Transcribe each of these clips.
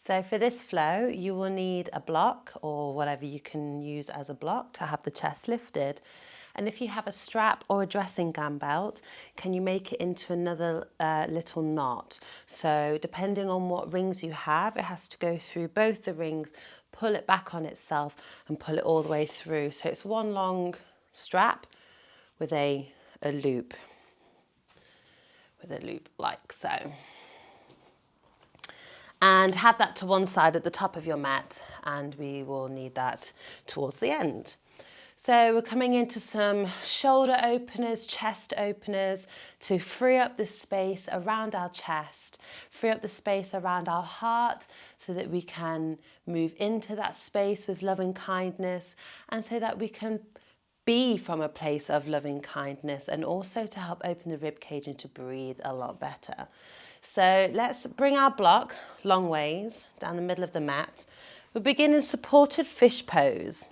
So for this flow, you will need a block or whatever you can use as a block to have the chest lifted. And if you have a strap or a dressing gown belt, can you make it into another little knot? So depending on what rings you have, it has to go through both the rings, pull it back on itself and pull it all the way through. So it's one long strap with a loop, like so. And have that to one side at the top of your mat, and we will need that towards the end. So we're coming into some shoulder openers, chest openers to free up the space around our chest, free up the space around our heart so that we can move into that space with loving kindness, and so that we can be from a place of loving kindness, and also to help open the rib cage and to breathe a lot better. So let's bring our block long ways down the middle of the mat. We'll begin in supported fish pose.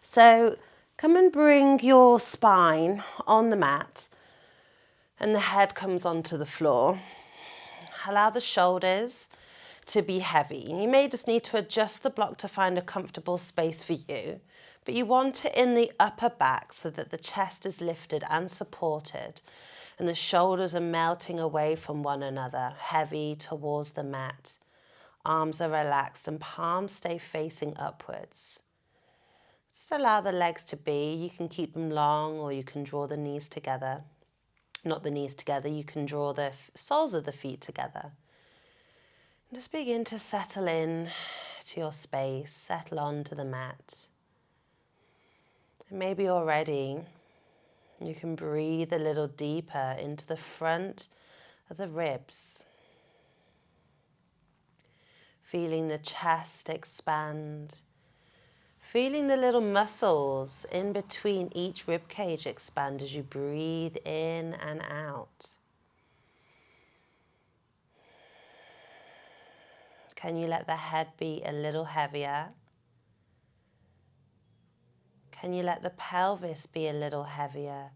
So come and bring your spine on the mat and the head comes onto the floor. Allow the shoulders to be heavy. You may just need to adjust the block to find a comfortable space for you, but you want it in the upper back so that the chest is lifted and supported and the shoulders are melting away from one another, heavy towards the mat. Arms are relaxed and palms stay facing upwards. Just allow the legs to be. You can keep them long or you can draw the knees together. Not the knees together, you can draw the soles of the feet together. And just begin to settle in to your space, settle onto the mat. And maybe already you can breathe a little deeper into the front of the ribs. Feeling the chest expand. Feeling the little muscles in between each rib cage expand as you breathe in and out. Can you let the head be a little heavier? Can you let the pelvis be a little heavier,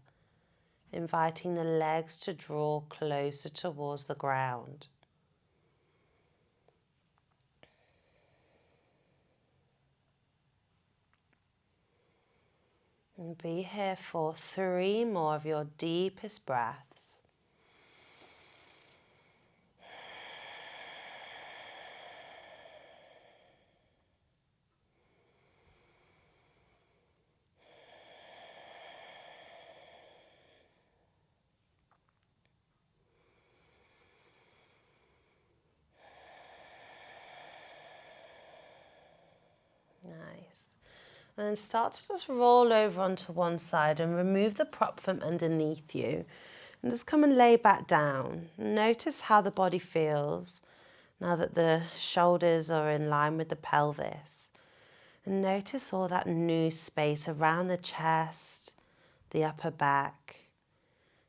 inviting the legs to draw closer towards the ground? And be here for 3 more of your deepest breaths. Nice. And then start to just roll over onto one side and remove the prop from underneath you. And just come and lay back down. Notice how the body feels now that the shoulders are in line with the pelvis. And notice all that new space around the chest, the upper back.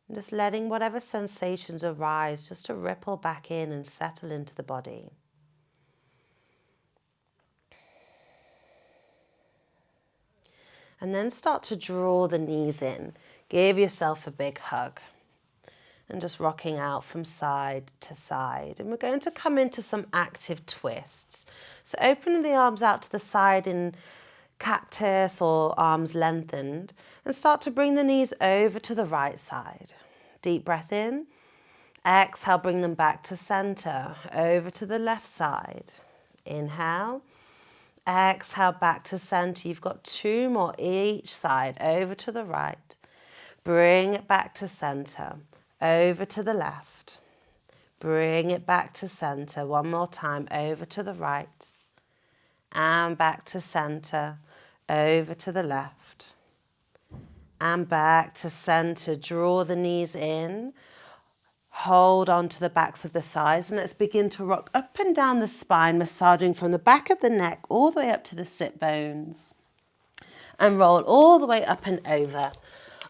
And just letting whatever sensations arise just to ripple back in and settle into the body. And then start to draw the knees in. Give yourself a big hug. And just rocking out from side to side. And we're going to come into some active twists. So opening the arms out to the side in cactus or arms lengthened. And start to bring the knees over to the right side. Deep breath in. Exhale, bring them back to center. Over to the left side. Inhale. Exhale, back to center. You've got 2 more each side. Over to the right. Bring it back to center. Over to the left. Bring it back to center. One more time. Over to the right. And back to center. Over to the left. And back to center. Draw the knees in. Hold on to the backs of the thighs and let's begin to rock up and down the spine, massaging from the back of the neck all the way up to the sit bones. And roll all the way up and over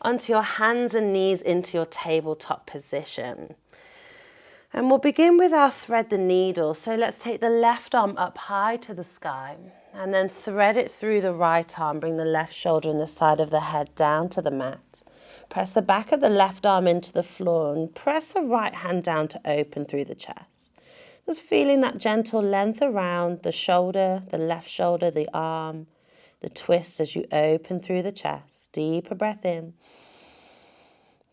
onto your hands and knees into your tabletop position. And we'll begin with our thread the needle. So let's take the left arm up high to the sky and then thread it through the right arm. Bring the left shoulder and the side of the head down to the mat. Press the back of the left arm into the floor and press the right hand down to open through the chest. Just feeling that gentle length around the shoulder, the left shoulder, the arm, the twist as you open through the chest. Deeper breath in,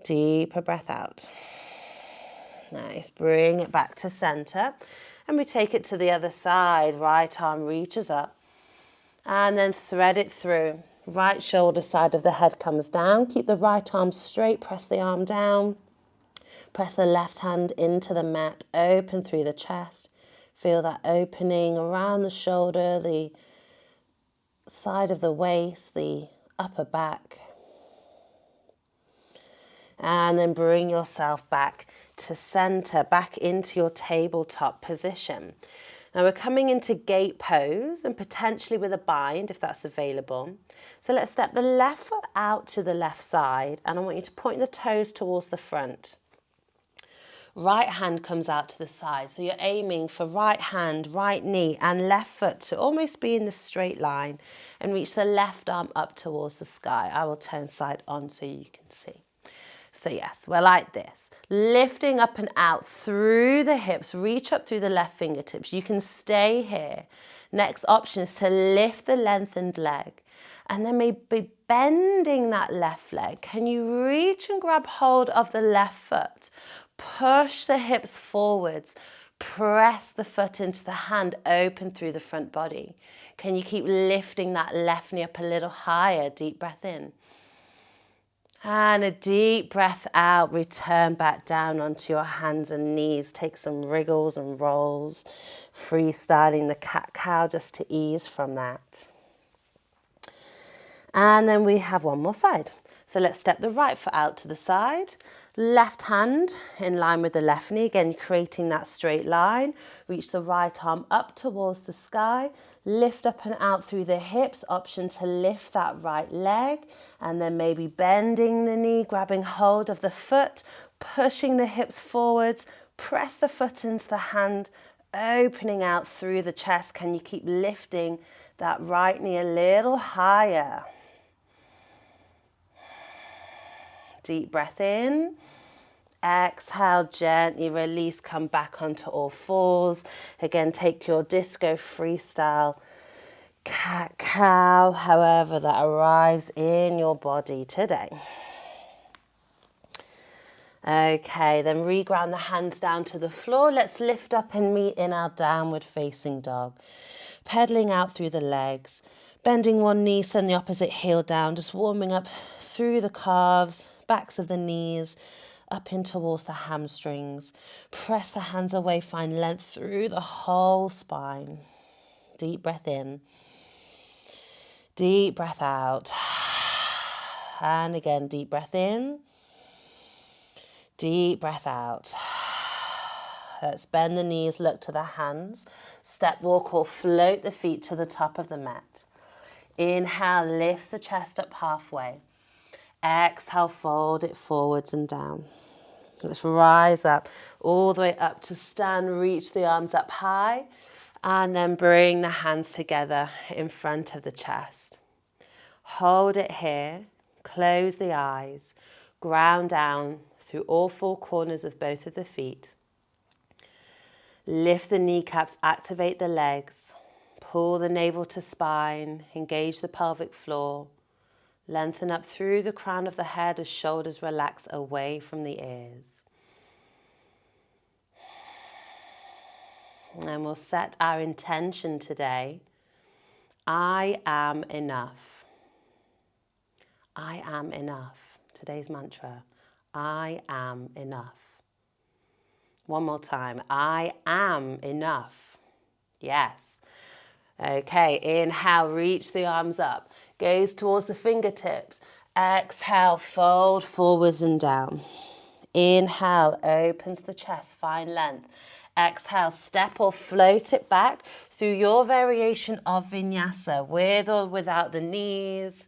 deeper breath out. Nice, bring it back to center. And we take it to the other side. Right arm reaches up. And then thread it through. Right shoulder side of the head comes down. Keep the right arm straight, press the arm down. Press the left hand into the mat, open through the chest. Feel that opening around the shoulder, the side of the waist, the upper back. And then bring yourself back to center, back into your tabletop position. Now we're coming into gate pose and potentially with a bind if that's available. So let's step the left foot out to the left side and I want you to point the toes towards the front. Right hand comes out to the side. So you're aiming for right hand, right knee and left foot to almost be in the straight line and reach the left arm up towards the sky. I will turn side on so you can see. So yes, we're like this. Lifting up and out through the hips, reach up through the left fingertips. You can stay here. Next option is to lift the lengthened leg and then maybe bending that left leg. Can you reach and grab hold of the left foot? Push the hips forwards. Press the foot into the hand, open through the front body. Can you keep lifting that left knee up a little higher? Deep breath in. And a deep breath out, return back down onto your hands and knees. Take some wriggles and rolls, freestyling the cat-cow just to ease from that. And then we have one more side. So let's step the right foot out to the side. Left hand in line with the left knee, again creating that straight line. Reach the right arm up towards the sky. Lift up and out through the hips. Option to lift that right leg and then maybe bending the knee, grabbing hold of the foot, pushing the hips forwards. Press the foot into the hand, opening out through the chest. Can you keep lifting that right knee a little higher? Deep breath in. Exhale, gently release, come back onto all fours. Again, take your disco freestyle cat-cow, however that arrives in your body today. Okay, then reground the hands down to the floor. Let's lift up and meet in our downward facing dog. Pedaling out through the legs, bending one knee, send the opposite heel down, just warming up through the calves, backs of the knees, up in towards the hamstrings. Press the hands away, find length through the whole spine. Deep breath in. Deep breath out. And again, deep breath in. Deep breath out. Let's bend the knees, look to the hands. Step, walk or float the feet to the top of the mat. Inhale, lifts the chest up halfway. Exhale, fold it forwards and down. Let's rise up, all the way up to stand, reach the arms up high, and then bring the hands together in front of the chest. Hold it here, close the eyes, ground down through all four corners of both of the feet. Lift the kneecaps, activate the legs, pull the navel to spine, engage the pelvic floor. Lengthen up through the crown of the head as shoulders relax away from the ears. And we'll set our intention today. I am enough. I am enough. Today's mantra. I am enough. One more time. I am enough. Yes. Okay, inhale, reach the arms up. Gaze towards the fingertips. Exhale, fold forwards and down. Inhale, opens the chest, find length. Exhale, step or float it back through your variation of vinyasa, with or without the knees.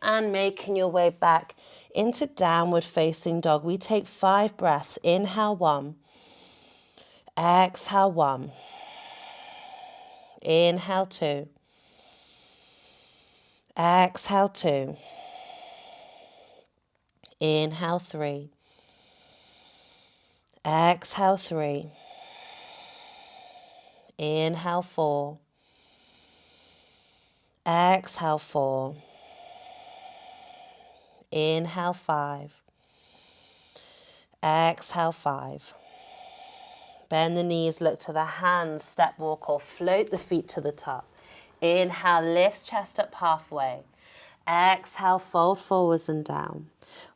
And making your way back into downward facing dog. We take 5 breaths. Inhale 1. Exhale 1. Inhale 2. Exhale 2. Inhale 3. Exhale 3. Inhale 4. Exhale 4. Inhale 5. Exhale 5. Bend the knees, look to the hands, step, walk, or float the feet to the top. Inhale, lifts chest up halfway. Exhale, fold forwards and down.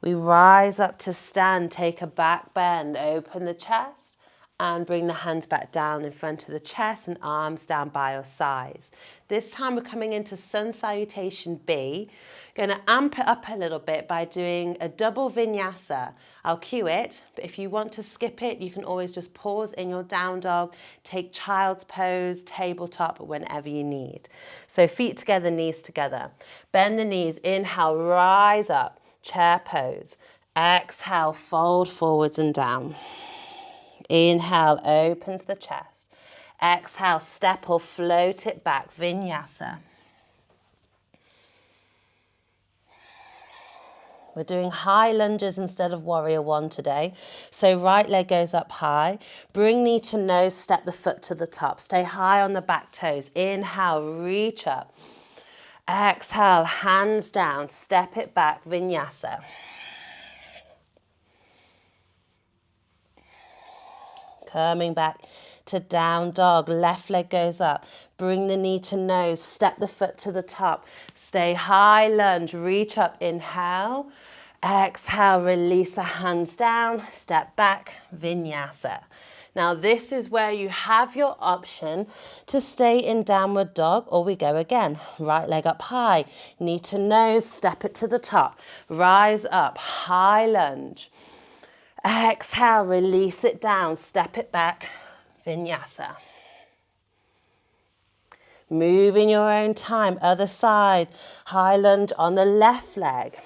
We rise up to stand, take a back bend, open the chest, and bring the hands back down in front of the chest and arms down by your sides. This time we're coming into Sun Salutation B. Going to amp it up a little bit by doing a double vinyasa. I'll cue it, but if you want to skip it, you can always just pause in your down dog, take child's pose, tabletop, whenever you need. So feet together, knees together. Bend the knees, inhale, rise up, chair pose. Exhale, fold forwards and down. Inhale, opens the chest. Exhale, step or float it back, vinyasa. We're doing high lunges instead of warrior one today. So right leg goes up high. Bring knee to nose, step the foot to the top. Stay high on the back toes. Inhale, reach up. Exhale, hands down, step it back, vinyasa. Coming back to down dog, left leg goes up. Bring the knee to nose, step the foot to the top. Stay high lunge, reach up, inhale. Exhale, release the hands down, step back, vinyasa. Now this is where you have your option to stay in downward dog, or we go again. Right leg up high, knee to nose, step it to the top. Rise up, high lunge. Exhale, release it down, step it back, vinyasa. Move in your own time, other side. High lunge on the left leg.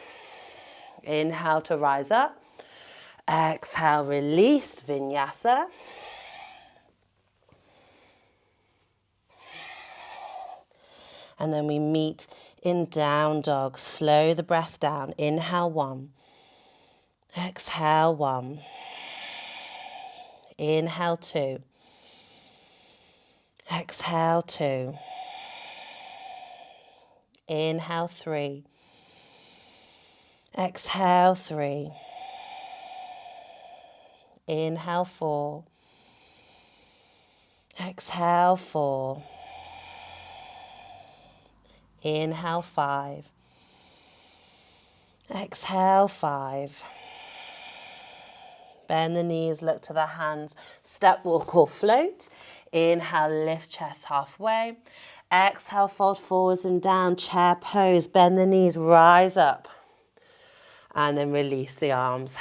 Inhale to rise up. Exhale, release, vinyasa. And then we meet in down dog. Slow the breath down. Inhale 1. Exhale 1. Inhale 2. Exhale 2. Inhale 3. Exhale 3. Inhale 4. Exhale 4. Inhale 5. Exhale 5. Bend the knees, look to the hands, step, walk or float. Inhale, lift chest halfway. Exhale, fold forwards and down, chair pose. Bend the knees, rise up. And then release the arms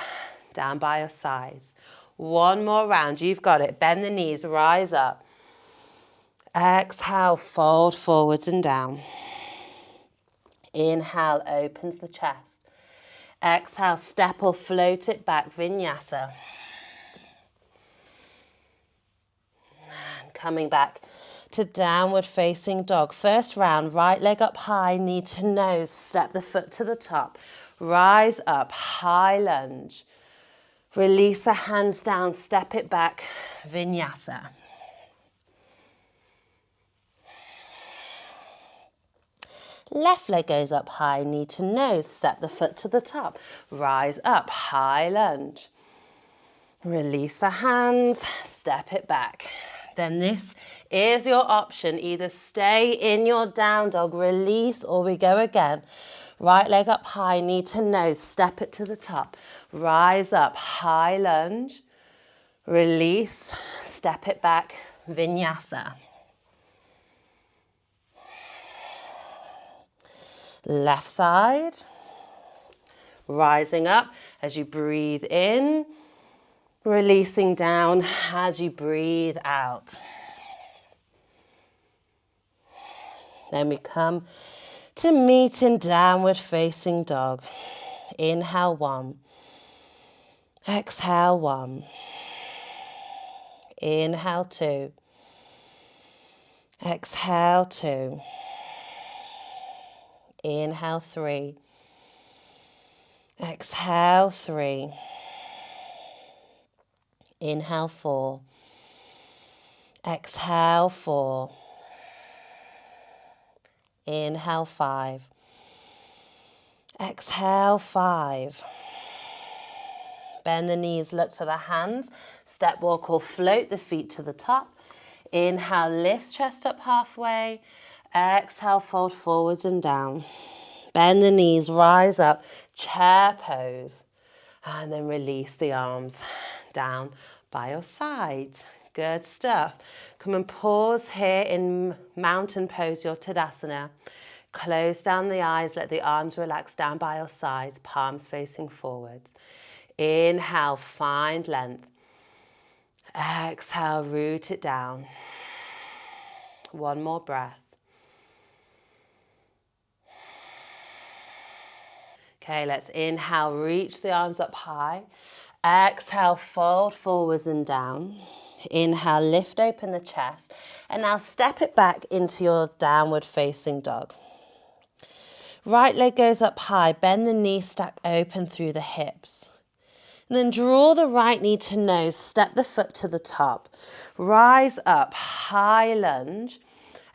down by your sides. One more round, you've got it. Bend the knees, rise up. Exhale, fold forwards and down. Inhale, opens the chest. Exhale, step or float it back, vinyasa. And coming back to downward facing dog. First round, right leg up high, knee to nose, step the foot to the top. Rise up, high lunge. Release the hands down, step it back, vinyasa. Left leg goes up high, knee to nose, step the foot to the top. Rise up, high lunge. Release the hands, step it back. Then this is your option. Either stay in your down dog, release, or we go again. Right leg up high, knee to nose, step it to the top. Rise up, high lunge. Release, step it back, vinyasa. Left side, rising up as you breathe in, releasing down as you breathe out. Then we come to meet in downward facing dog. Inhale 1, exhale 1, inhale 2, exhale 2. Inhale 3. Exhale 3. Inhale 4. Exhale, 4. Inhale, 5. Exhale, 5. Bend the knees, look to the hands. Step, walk or float the feet to the top. Inhale, lift chest up halfway. Exhale, fold forwards and down. Bend the knees, rise up, chair pose. And then release the arms down by your sides. Good stuff. Come and pause here in mountain pose, your Tadasana. Close down the eyes, let the arms relax down by your sides, palms facing forwards. Inhale, find length. Exhale, root it down. One more breath. Okay, let's inhale, reach the arms up high. Exhale, fold forwards and down. Inhale, lift open the chest. And now step it back into your downward facing dog. Right leg goes up high, bend the knee, stack open through the hips. And then draw the right knee to nose, step the foot to the top. Rise up, high lunge.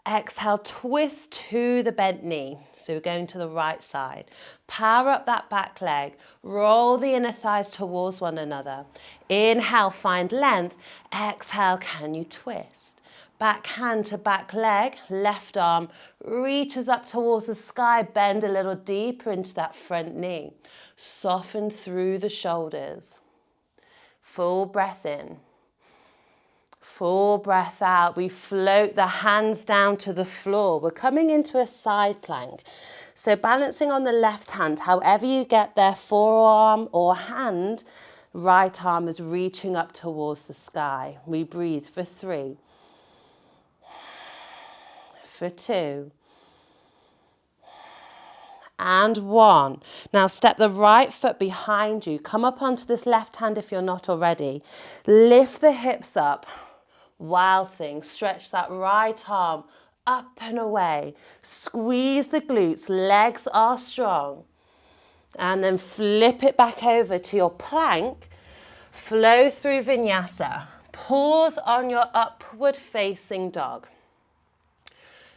Exhale, twist to the bent knee. So we're going to the right side. Power up that back leg. Roll the inner thighs towards one another. Inhale, find length. Exhale, can you twist? Back hand to back leg, left arm reaches up towards the sky. Bend a little deeper into that front knee. Soften through the shoulders. Full breath in. Full breath out. We float the hands down to the floor. We're coming into a side plank. So balancing on the left hand, however you get there, forearm or hand, right arm is reaching up towards the sky. We breathe for 3, for 2, and 1. Now step the right foot behind you. Come up onto this left hand if you're not already. Lift the hips up. Wild thing. Stretch that right arm up and away. Squeeze the glutes. Legs are strong. And then flip it back over to your plank. Flow through vinyasa. Pause on your upward facing dog.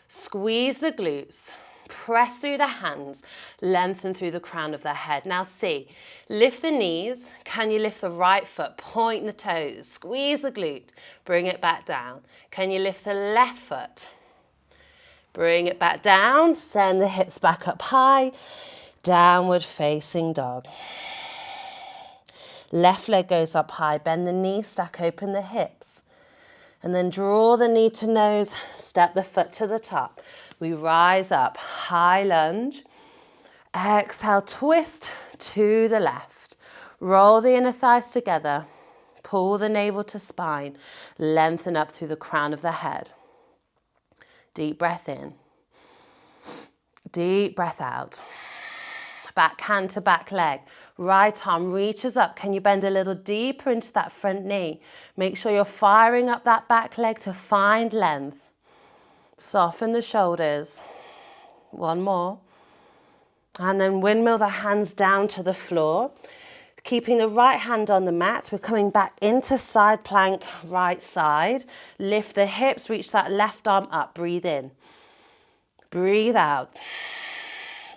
Squeeze the glutes. Press through the hands, lengthen through the crown of the head. Now see, lift the knees. Can you lift the right foot? Point the toes. Squeeze the glute. Bring it back down. Can you lift the left foot? Bring it back down. Send the hips back up high. Downward facing dog. Left leg goes up high. Bend the knee, stack open the hips. And then draw the knee to nose, step the foot to the top. We rise up, high lunge. Exhale, twist to the left. Roll the inner thighs together. Pull the navel to spine. Lengthen up through the crown of the head. Deep breath in. Deep breath out. Back hand to back leg. Right arm reaches up. Can you bend a little deeper into that front knee? Make sure you're firing up that back leg to find length. Soften the shoulders. 1 more. And then windmill the hands down to the floor. Keeping the right hand on the mat. We're coming back into side plank, right side. Lift the hips, reach that left arm up. Breathe in. Breathe out.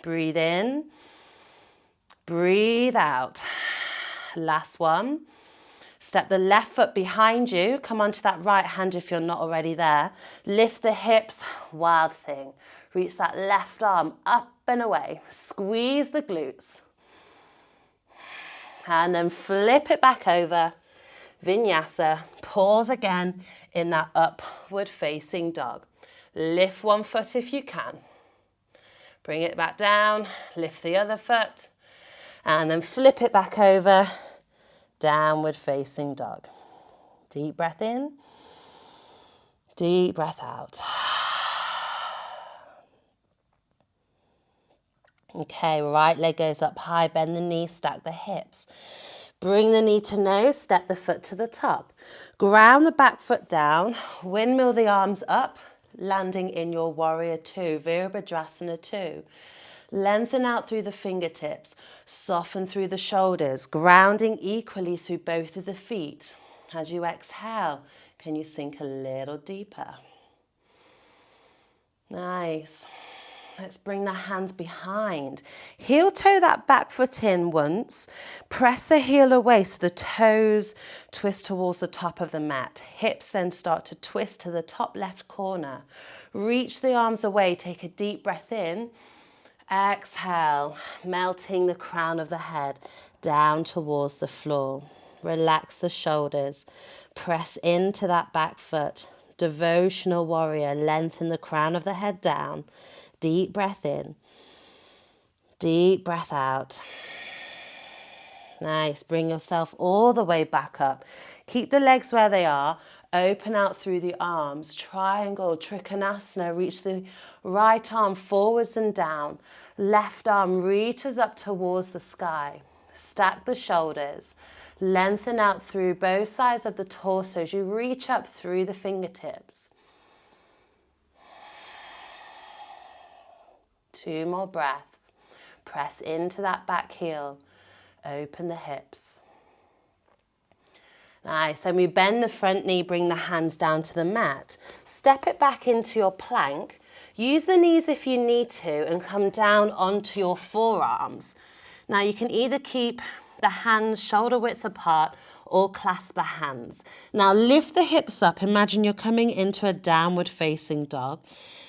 Breathe in. Breathe out. Last one. Step the left foot behind you. Come onto that right hand if you're not already there. Lift the hips. Wild thing. Reach that left arm up and away. Squeeze the glutes. And then flip it back over. Vinyasa. Pause again in that upward facing dog. Lift one foot if you can. Bring it back down. Lift the other foot. And then flip it back over, downward facing dog. Deep breath in, deep breath out. Okay, right leg goes up high, bend the knee, stack the hips. Bring the knee to nose, step the foot to the top. Ground the back foot down, windmill the arms up, landing in your warrior 2, Virabhadrasana 2. Lengthen out through the fingertips, soften through the shoulders, grounding equally through both of the feet. As you exhale, Can you sink a little deeper? Nice. Let's bring the hands behind. Heel toe that back foot in once. Press the heel away so the toes twist towards the top of the mat. Hips then start to twist to the top left corner. Reach the arms away. Take a deep breath in. Exhale, melting the crown of the head down towards the floor. Relax the shoulders. Press into that back foot. Devotional warrior. Lengthen the crown of the head down. Deep breath in. Deep breath out. Nice. Bring yourself all the way back up. Keep the legs where they are. Open out through the arms. Triangle, Trikonasana. Reach the right arm forwards and down. Left arm reaches up towards the sky. Stack the shoulders. Lengthen out through both sides of the torso as you reach up through the fingertips. 2 more breaths. Press into that back heel. Open the hips. Nice. Then we bend the front knee, bring the hands down to the mat. Step it back into your plank. Use the knees if you need to and come down onto your forearms. Now you can either keep the hands shoulder width apart or clasp the hands. Now lift the hips up. Imagine you're coming into a downward facing dog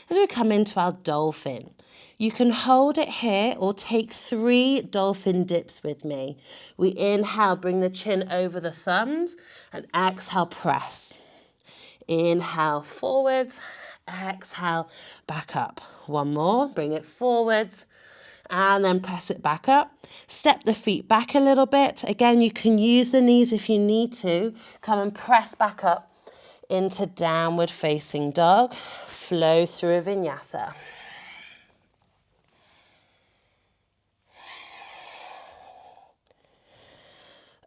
as we come into our dolphin. You can hold it here or take 3 dolphin dips with me. We inhale, bring the chin over the thumbs, and exhale, press. Inhale, forwards, exhale, back up. 1 more, bring it forwards, and then press it back up. Step the feet back a little bit. Again, you can use the knees if you need to. Come and press back up into downward facing dog. Flow through a vinyasa.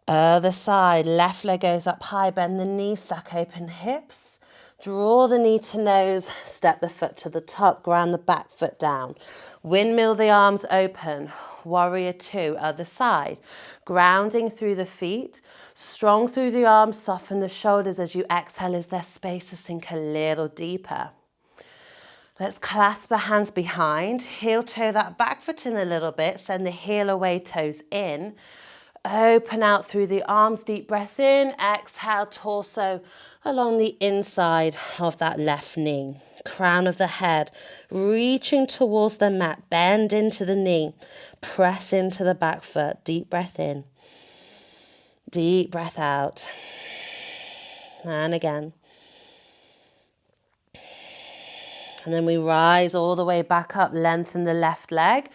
Other side, left leg goes up high, bend the knees, stack open the hips. Draw the knee to nose, step the foot to the top, ground the back foot down. Windmill the arms open, warrior 2, other side. Grounding through the feet, strong through the arms, soften the shoulders as you exhale. Is there space to sink a little deeper? Let's clasp the hands behind, heel toe that back foot in a little bit, send the heel away, toes in. Open out through the arms, deep breath in, exhale, torso along the inside of that left knee. Crown of the head, reaching towards the mat, bend into the knee, press into the back foot, deep breath in, deep breath out, and again. And then we rise all the way back up, lengthen the left leg.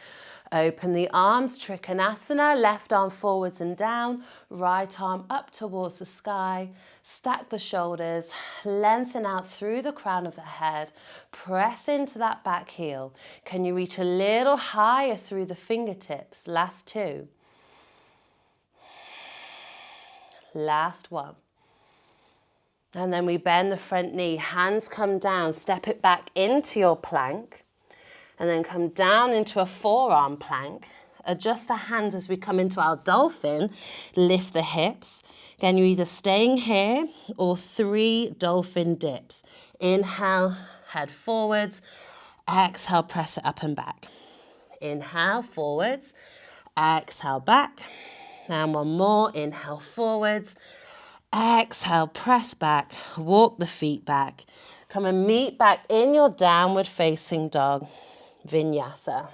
Open the arms, Trikonasana, left arm forwards and down, right arm up towards the sky. Stack the shoulders, lengthen out through the crown of the head. Press into that back heel. Can you reach a little higher through the fingertips? Last 2. Last 1. And then we bend the front knee, hands come down, step it back into your plank. And then come down into a forearm plank. Adjust the hands as we come into our dolphin. Lift the hips. Again, you're either staying here or 3 dolphin dips. Inhale, head forwards. Exhale, press it up and back. Inhale, forwards. Exhale, back. And 1 more. Inhale, forwards. Exhale, press back. Walk the feet back. Come and meet back in your downward facing dog. Vinyasa.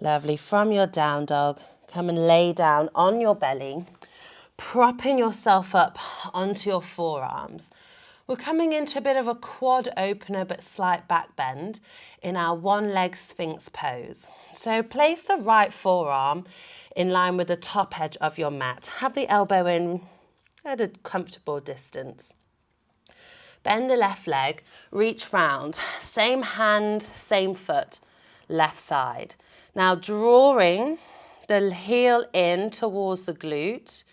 Lovely. From your down dog, come and lay down on your belly, propping yourself up onto your forearms. We're coming into a bit of a quad opener but slight back bend in our 1 leg Sphinx pose. So place the right forearm in line with the top edge of your mat. Have the elbow in at a comfortable distance. Bend the left leg, reach round, same hand, same foot, left side. Now drawing the heel in towards the glute,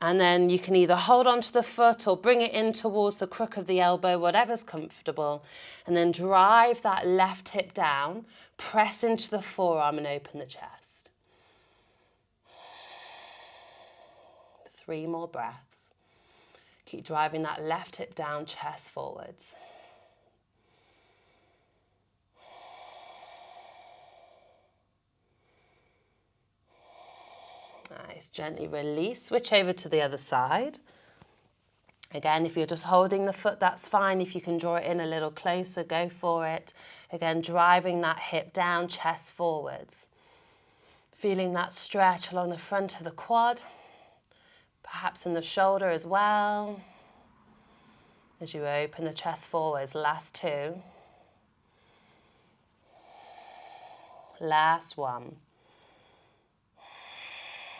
and then you can either hold onto the foot or bring it in towards the crook of the elbow, whatever's comfortable, and then drive that left hip down, press into the forearm and open the chest. 3 more breaths. Keep driving that left hip down, chest forwards. Nice, gently release, switch over to the other side. Again, if you're just holding the foot, that's fine. If you can draw it in a little closer, go for it. Again, driving that hip down, chest forwards. Feeling that stretch along the front of the quad, perhaps in the shoulder as well. As you open the chest forwards, last 2. Last 1.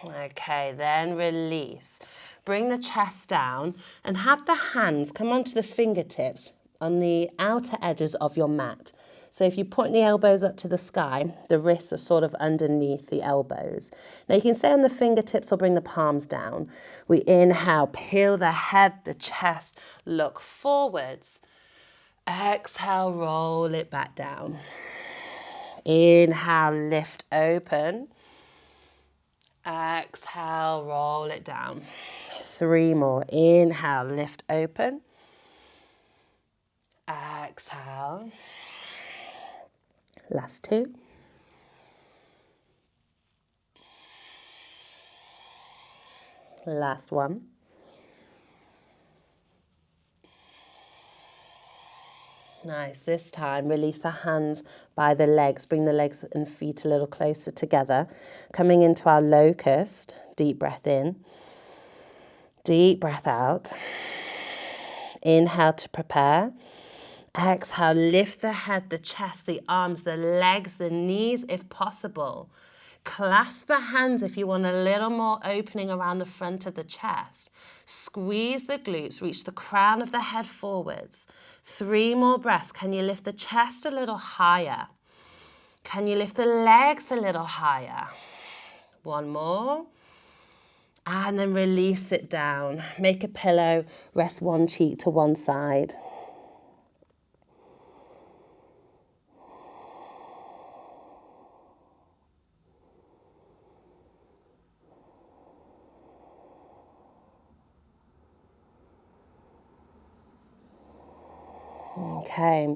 Okay, then release. Bring the chest down and have the hands come onto the fingertips on the outer edges of your mat. So if you point the elbows up to the sky, the wrists are sort of underneath the elbows. Now you can stay on the fingertips or bring the palms down. We inhale, peel the head, the chest, look forwards. Exhale, roll it back down. Inhale, lift open. Exhale, roll it down. 3 more. Inhale, lift open. Exhale. Last 2. Last 1. Nice. This time, release the hands by the legs. Bring the legs and feet a little closer together. Coming into our locust. Deep breath in. Deep breath out. Inhale to prepare. Exhale, lift the head, the chest, the arms, the legs, the knees if possible. Clasp the hands if you want a little more opening around the front of the chest. Squeeze the glutes, reach the crown of the head forwards. 3 more breaths. Can you lift the chest a little higher? Can you lift the legs a little higher? 1 more. And then release it down. Make a pillow, rest one cheek to one side. Okay,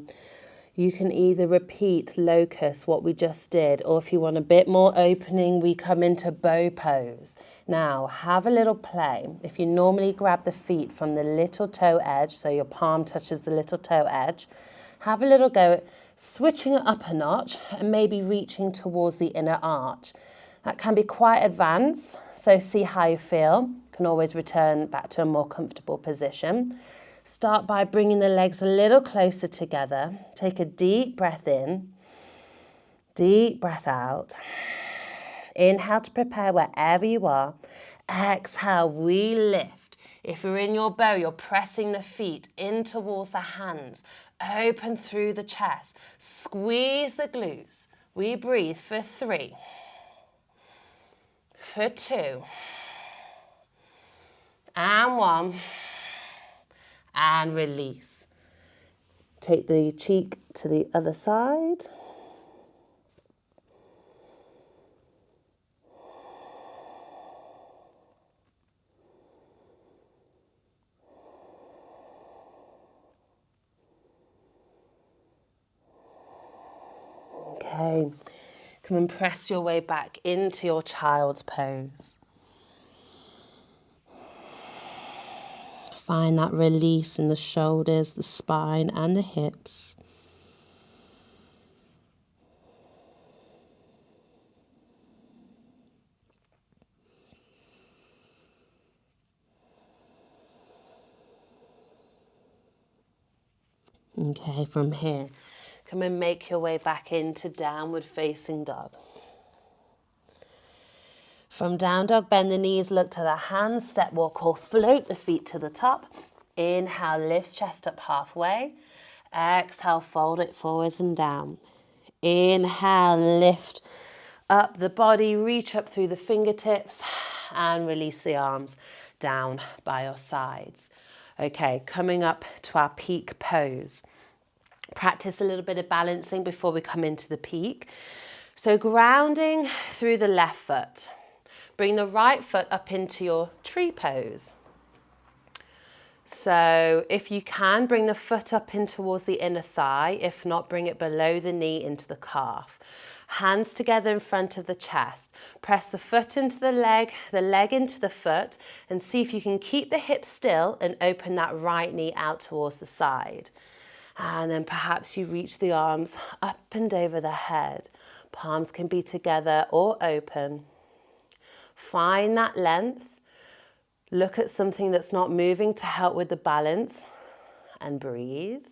you can either repeat locust, what we just did, or if you want a bit more opening, we come into bow pose. Now, have a little play. If you normally grab the feet from the little toe edge, so your palm touches the little toe edge, have a little go at switching it up a notch and maybe reaching towards the inner arch. That can be quite advanced, so see how you feel. You can always return back to a more comfortable position. Start by bringing the legs a little closer together. Take a deep breath in, deep breath out. Inhale to prepare wherever you are. Exhale, we lift. If you're in your bow, you're pressing the feet in towards the hands. Open through the chest. Squeeze the glutes. We breathe for 3, for 2, and 1. And release. Take the cheek to the other side. Okay, come and press your way back into your child's pose. Find that release in the shoulders, the spine, and the hips. Okay, from here, come and make your way back into downward facing dog. From down dog, bend the knees, look to the hands, step, walk, or float the feet to the top. Inhale, lift chest up halfway. Exhale, fold it forwards and down. Inhale, lift up the body, reach up through the fingertips and release the arms down by your sides. Okay, coming up to our peak pose. Practice a little bit of balancing before we come into the peak. So grounding through the left foot. bring the right foot up into your tree pose. So if you can, bring the foot up in towards the inner thigh. If not, bring it below the knee into the calf. Hands together in front of the chest. Press the foot into the leg into the foot, and see if you can keep the hips still and open that right knee out towards the side. And then perhaps you reach the arms up and over the head. Palms can be together or open. Find that length. Look at something that's not moving to help with the balance, and breathe.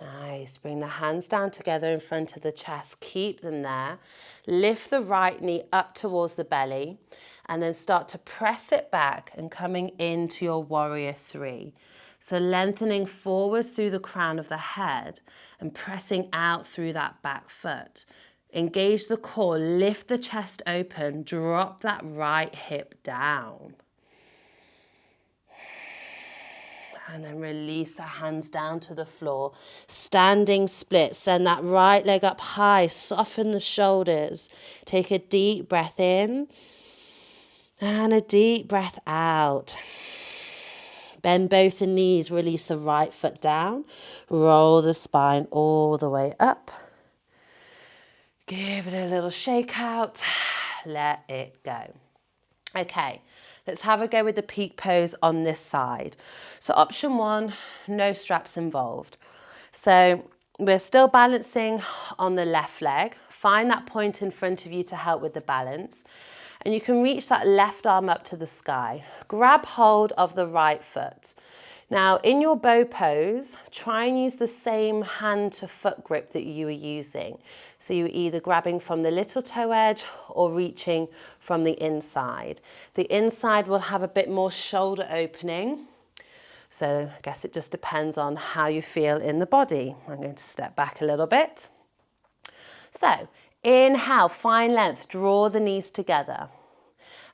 Nice. Bring the hands down together in front of the chest. Keep them there. Lift the right knee up towards the belly, and then start to press it back and coming into your warrior three. So lengthening forwards through the crown of the head and pressing out through that back foot. Engage the core, lift the chest open, drop that right hip down. And then release the hands down to the floor. Standing split, send that right leg up high, soften the shoulders. Take a deep breath in and a deep breath out. Bend both the knees, release the right foot down. Roll the spine all the way up. Give it a little shake out. Let it go. Okay, let's have a go with the peak pose on this side. So option one, no straps involved. So we're still balancing on the left leg. Find that point in front of you to help with the balance. And you can reach that left arm up to the sky. Grab hold of the right foot. Now, in your bow pose, try and use the same hand to foot grip that you were using. So you're either grabbing from the little toe edge or reaching from the inside. The inside will have a bit more shoulder opening. So I guess it just depends on how you feel in the body. I'm going to step back a little bit. So inhale, find length, draw the knees together.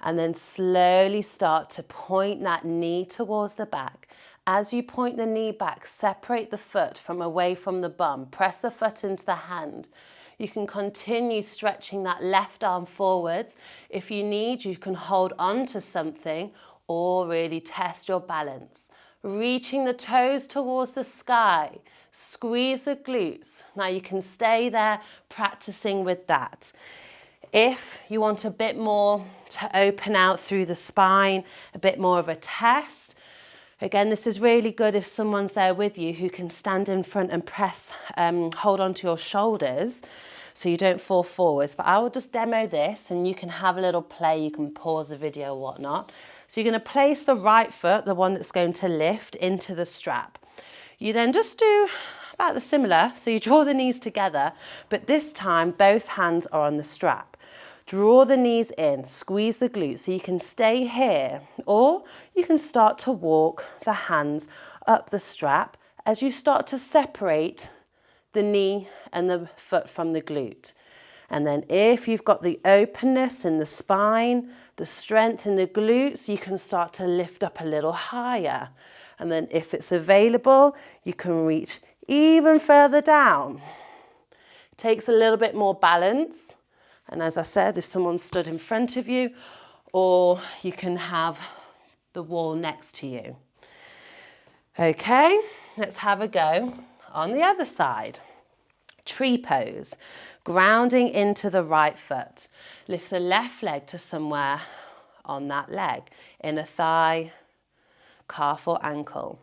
And then slowly start to point that knee towards the back. As you point the knee back, separate the foot from away from the bum. Press the foot into the hand. You can continue stretching that left arm forwards. If you need, you can hold on to something or really test your balance. Reaching the toes towards the sky. Squeeze the glutes. Now you can stay there practicing with that. If you want a bit more to open out through the spine, a bit more of a test, again, this is really good if someone's there with you who can stand in front and press, hold onto your shoulders so you don't fall forwards. But I will just demo this and you can have a little play. You can pause the video or whatnot. So you're going to place the right foot, the one that's going to lift, into the strap. You then just do about the similar. So you draw the knees together, but this time both hands are on the strap. Draw the knees in, squeeze the glutes so you can stay here, or you can start to walk the hands up the strap as you start to separate the knee and the foot from the glute. And then if you've got the openness in the spine, the strength in the glutes, you can start to lift up a little higher. And then if it's available, you can reach even further down. It takes a little bit more balance. And as I said, if someone stood in front of you, or you can have the wall next to you. Okay, let's have a go on the other side. Tree pose, grounding into the right foot. Lift the left leg to somewhere on that leg, inner thigh, calf or ankle.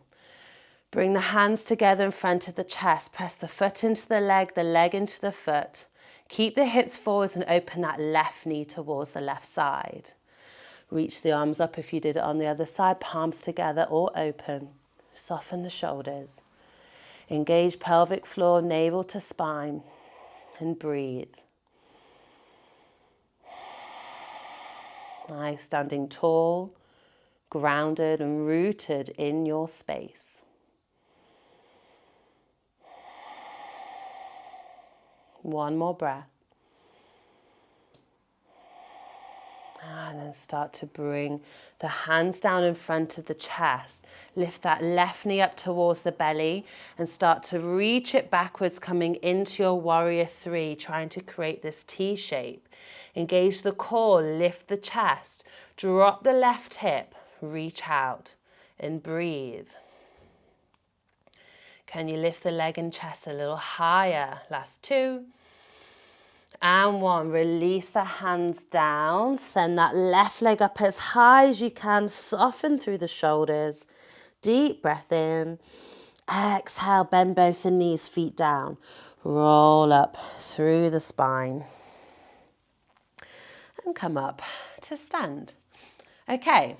Bring the hands together in front of the chest. Press the foot into the leg into the foot. Keep the hips forwards and open that left knee towards the left side. Reach the arms up if you did it on the other side, palms together or open. Soften the shoulders. Engage pelvic floor, navel to spine, and breathe. Nice, standing tall, grounded and rooted in your space. One more breath. And then start to bring the hands down in front of the chest. Lift that left knee up towards the belly and start to reach it backwards, coming into your warrior three, trying to create this T shape. Engage the core, lift the chest, drop the left hip, reach out and breathe. Can you lift the leg and chest a little higher? Last two. And one, release the hands down, send that left leg up as high as you can, soften through the shoulders, deep breath in, exhale, bend both the knees, feet down, roll up through the spine, and come up to stand. Okay.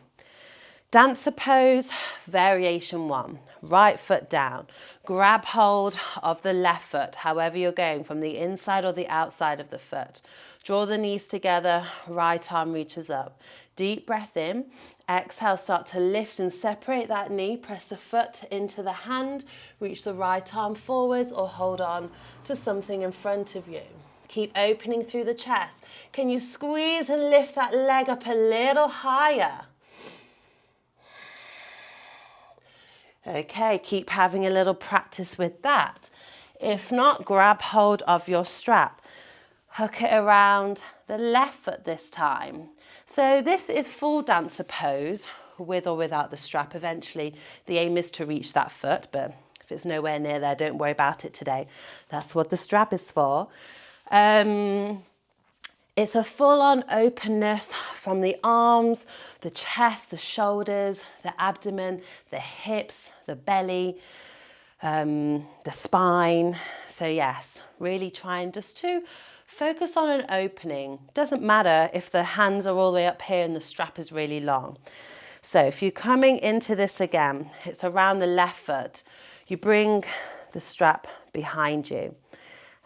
Dancer pose, variation one. Right foot down. Grab hold of the left foot, however you're going, from the inside or the outside of the foot. Draw the knees together, right arm reaches up. Deep breath in. Exhale, start to lift and separate that knee. Press the foot into the hand. Reach the right arm forwards or hold on to something in front of you. Keep opening through the chest. Can you squeeze and lift that leg up a little higher? Okay, keep having a little practice with that. If not, grab hold of your strap. Hook it around the left foot this time. So this is full dancer pose, with or without the strap. Eventually, the aim is to reach that foot, but if it's nowhere near there, don't worry about it today. That's what the strap is for. It's a full-on openness from the arms, the chest, the shoulders, the abdomen, the hips, the belly, the spine. So yes, really trying just to focus on an opening. Doesn't matter if the hands are all the way up here and the strap is really long. So if you're coming into this again, it's around the left foot. You bring the strap behind you.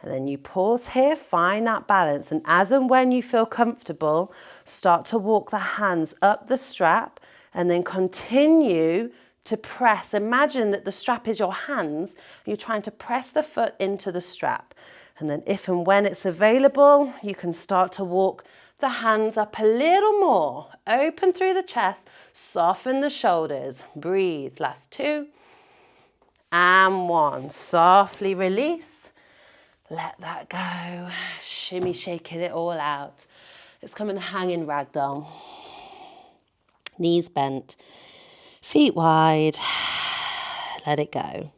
And then you pause here, find that balance. And as and when you feel comfortable, start to walk the hands up the strap and then continue to press. Imagine that the strap is your hands. You're trying to press the foot into the strap. And then if and when it's available, you can start to walk the hands up a little more. Open through the chest, soften the shoulders. Breathe. Last two. And one. Softly release. Let that go. Shimmy, shaking it all out. Let's come and hang in ragdoll. Knees bent, feet wide. Let it go.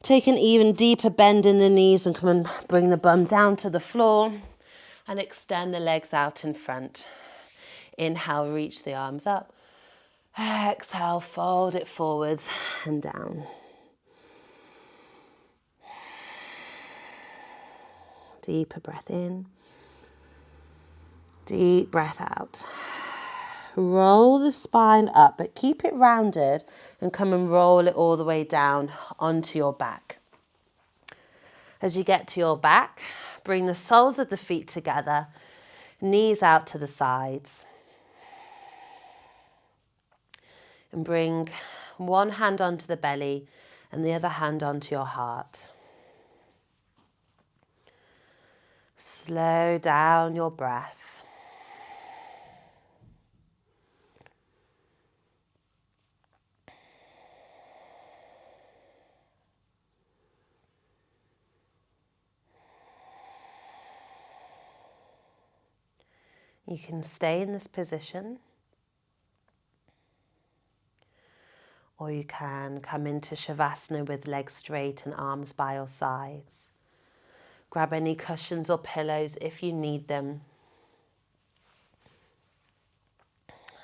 Take an even deeper bend in the knees and come and bring the bum down to the floor and extend the legs out in front. Inhale, reach the arms up. Exhale, fold it forwards and down. Deeper breath in, deep breath out. Roll the spine up, but keep it rounded and come and roll it all the way down onto your back. As you get to your back, bring the soles of the feet together, knees out to the sides. And bring one hand onto the belly and the other hand onto your heart. Slow down your breath. You can stay in this position, or you can come into Shavasana with legs straight and arms by your sides. Grab any cushions or pillows if you need them.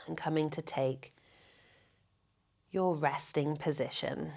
And coming to take your resting position.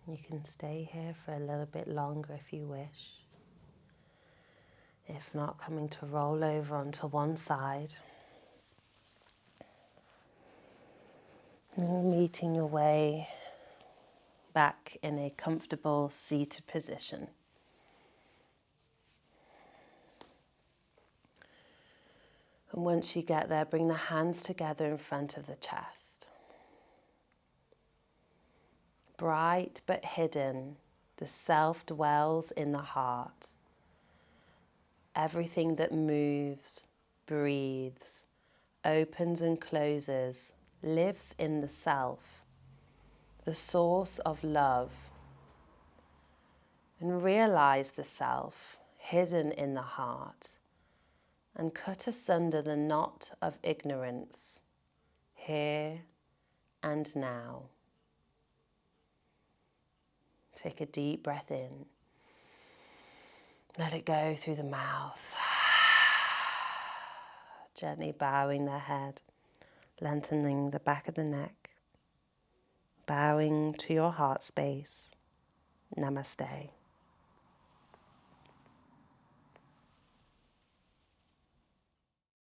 You can stay here for a little bit longer if you wish. If not, coming to roll over onto one side. And meeting your way back in a comfortable seated position. And once you get there, bring the hands together in front of the chest. Bright but hidden, the self dwells in the heart. Everything that moves, breathes, opens and closes, lives in the self, the source of love. And realize the self hidden in the heart, and cut asunder the knot of ignorance, here and now. Take a deep breath in. Let it go through the mouth. Gently bowing the head, lengthening the back of the neck, bowing to your heart space. Namaste.